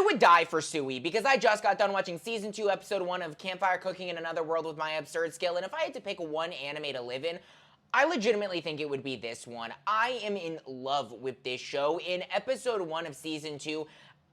I would die for Sui because I just got done watching season 2, episode 1 of Campfire Cooking in Another World with My Absurd Skill, and if I had to pick one anime to live in, I legitimately think it would be this one. I am in love with this show. In episode 1 of season 2,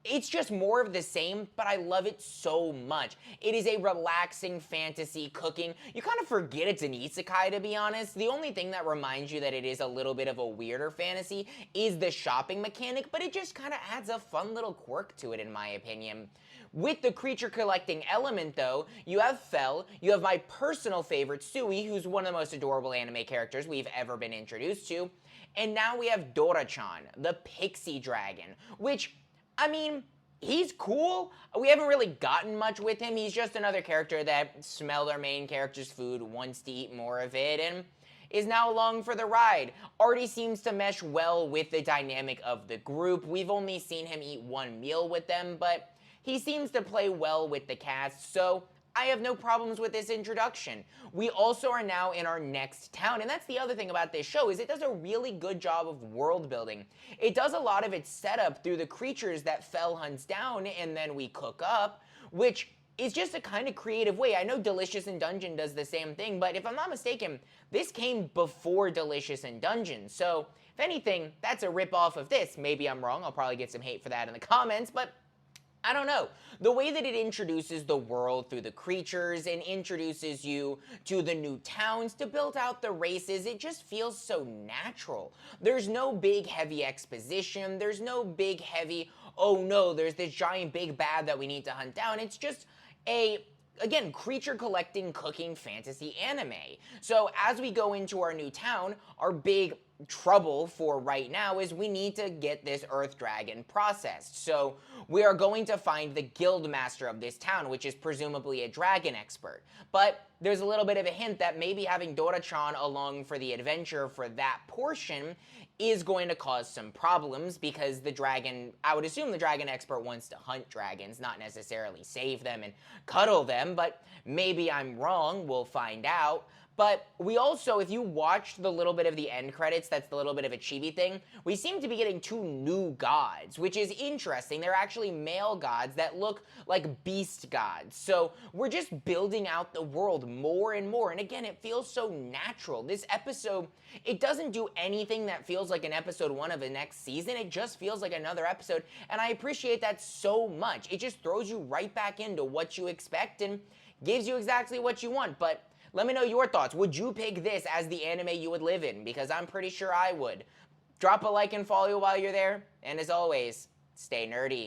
it's just more of the same, but I love it so much. It is a relaxing fantasy cooking. You kind of forget it's an isekai, to be honest. The only thing that reminds you that it is a little bit of a weirder fantasy is the shopping mechanic, but it just kind of adds a fun little quirk to it, in my opinion. With the creature collecting element, though, you have Fel, you have my personal favorite, Sui, who's one of the most adorable anime characters we've ever been introduced to, and now we have Dora-chan, the pixie dragon, which, I mean, he's cool. We haven't really gotten much with him. He's just another character that smelled our main character's food, wants to eat more of it, and is now along for the ride. Already seems to mesh well with the dynamic of the group. We've only seen him eat one meal with them, but he seems to play well with the cast, so I have no problems with this introduction. We also are now in our next town, and that's the other thing about this show, is it does a really good job of world building. It does a lot of its setup through the creatures that Fel hunts down and then we cook up, which is just a kind of creative way. I know Delicious in Dungeon does the same thing, but if I'm not mistaken, this came before Delicious in Dungeon, so if anything, that's a rip-off of this. Maybe I'm wrong, I'll probably get some hate for that in the comments, but I don't know. The way that it introduces the world through the creatures and introduces you to the new towns to build out the races, it just feels so natural. There's no big heavy exposition. There's no big heavy, oh no, there's this giant big bad that we need to hunt down. It's just again, creature collecting, cooking, fantasy anime. So as we go into our new town, our big trouble for right now is we need to get this Earth Dragon processed. So we are going to find the guild master of this town, which is presumably a dragon expert. But there's a little bit of a hint that maybe having Dora-chan along for the adventure for that portion is going to cause some problems because the dragon, I would assume the dragon expert wants to hunt dragons, not necessarily save them and cuddle them, but maybe I'm wrong, we'll find out. But we also, if you watched the little bit of the end credits, that's the little bit of a chibi thing, we seem to be getting 2 new gods, which is interesting. They're actually male gods that look like beast gods. So we're just building out the world more and more. And again, it feels so natural. This episode, it doesn't do anything that feels like an episode 1 of the next season. It just feels like another episode. And I appreciate that so much. It just throws you right back into what you expect and gives you exactly what you want. But let me know your thoughts. Would you pick this as the anime you would live in? Because I'm pretty sure I would. Drop a like and follow while you're there. And as always, stay nerdy.